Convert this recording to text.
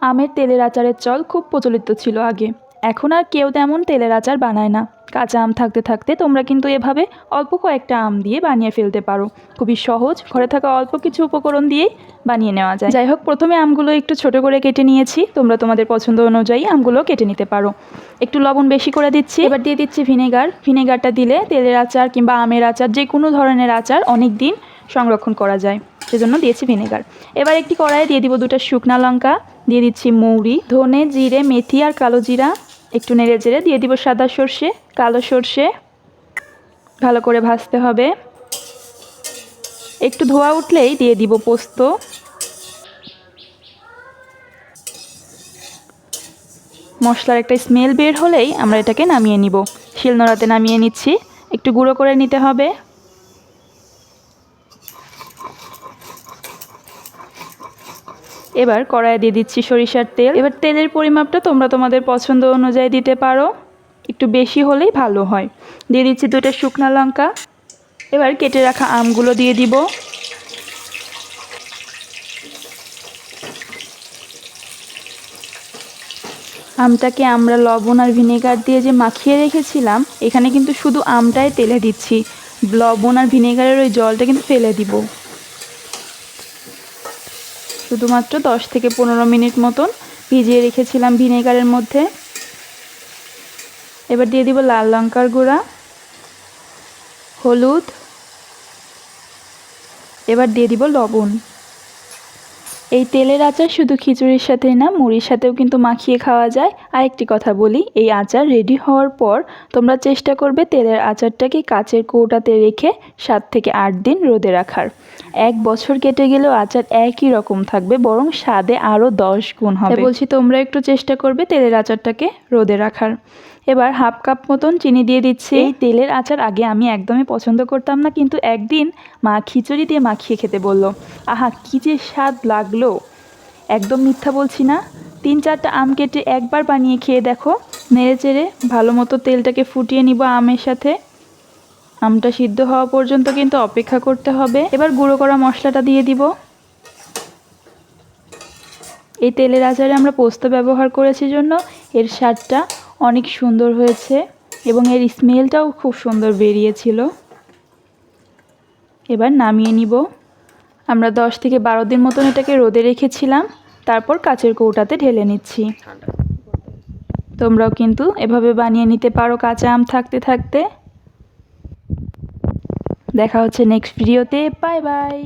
আমের তেলের আচারের চল খুব প্রচলিত ছিল আগে। এখন আর কেউ তেমন তেলের আচার বানায় না। কাঁচা আম থাকতে থাকতে তোমরা কিন্তু এভাবে অল্প কয়েকটা আম দিয়ে বানিয়ে ফেলতে পারো। খুবই সহজ, ঘরে থাকা অল্প কিছু উপকরণ দিয়েই বানিয়ে নেওয়া যায়। যাই হোক, প্রথমে আমগুলো একটু ছোট করে কেটে নিয়েছি। তোমরা তোমাদের পছন্দ অনুযায়ী আমগুলো কেটে নিতে পারো। একটু লবণ বেশি করে দিচ্ছি। এবার দিয়ে দিচ্ছি ভিনেগার। ভিনেগারটা দিলে তেলের আচার কিংবা আমের আচার যে কোনো ধরনের আচার অনেক দিন সংরক্ষণ করা যায়, সেজন্য দিয়েছি ভিনেগার। এবার একটি কড়াইয়ে দিয়ে দিব 2টা শুকনা লঙ্কা, দিয়ে দিচ্ছি মৌরি, ধনে, জিরে, মেথি আর কালো জিরা। একটু নেড়ে চেড়ে দিয়ে দিব সাদা সর্ষে, কালো সর্ষে। ভালো করে ভাজতে হবে। একটু ধোয়া উঠলেই দিয়ে দিব পোস্ত। মশলার একটা স্মেল বের হলেই আমরা এটাকে নামিয়ে নিব। শিলনোড়াতে নামিয়ে নিচ্ছি। একটু গুঁড়ো করে নিতে হবে। এবার কড়াইয়ে দিয়ে দিচ্ছি সরিষার তেল। এবার তেলের পরিমাপটা তোমরা তোমাদের পছন্দ অনুযায়ী দিতে পারো, একটু বেশি হলেই ভালো হয়। দিয়ে দিচ্ছি 2টা শুকনা লঙ্কা। এবার কেটে রাখা আমগুলো দিয়ে দিব। আমটাকে আমরা লবণ আর ভিনেগার দিয়ে যে মাখিয়ে রেখেছিলাম, এখানে কিন্তু শুধু আমটাই তেলে দিচ্ছি। লবণ আর ভিনেগারের ওই জলটা কিন্তু ফেলে দিব। শুধুমাত্র 10 থেকে 15 মিনিট মতন ভিজিয়ে রেখেছিলাম ভিনেগারের মধ্যে। এবার দিয়ে দিব লাল লঙ্কার গুঁড়া, হলুদ, এবার দিয়ে দিব লবণ। এই তেলের আচার শুধু খিচুড়ির সাথেই না, মুড়ির সাথেও কিন্তু মাখিয়ে খাওয়া যায়। আরেকটি কথা বলি, এই আচার রেডি হওয়ার পর তোমরা চেষ্টা করবে তেলের আচারটাকে কাচের কৌটাতে রেখে 7 থেকে 8 দিন রোদে রাখার। 1 বছর কেটে গেলেও আচার একই রকম থাকবে, বরং স্বাদে আরও 10 গুণ হবে। বলছি তোমরা একটু চেষ্টা করবে তেলের আচারটাকে রোদে রাখার। এবার হাফ কাপ মতন চিনি দিয়ে দিচ্ছি। এই তেলের আচার আগে আমি একদমই পছন্দ করতাম না, কিন্তু একদিন মা খিচুড়ি দিয়ে মাখিয়ে খেতে বলল। আহা, কী যে স্বাদ লাগলো! একদম মিথ্যা বলছি না। 3-4টা আম কেটে একবার বানিয়ে খেয়ে দেখো। নেড়ে চেড়ে ভালো মতো তেলটাকে ফুটিয়ে নিব আমের সাথে। আমটা সিদ্ধ হওয়া পর্যন্ত কিন্তু অপেক্ষা করতে হবে। এবার গুঁড়ো করা মশলাটা দিয়ে দিব। এই তেলের আচারে আমরা পোস্ত ব্যবহার করেছি জন্য এর স্বাদটা অনেক সুন্দর হয়েছে এবং এর স্মেলটাও খুব সুন্দর বেরিয়েছিল। এবার নামিয়ে নিব। আমরা 10 থেকে 12 দিন মতন এটাকে রোদে রেখেছিলাম, তারপর কাচের কৌটাতে ঢেলে নিচ্ছি। তোমরাও কিন্তু এভাবে বানিয়ে নিতে পারো কাঁচা আম থাকতে থাকতে। দেখা হচ্ছে নেক্সট ভিডিওতে। Bye bye.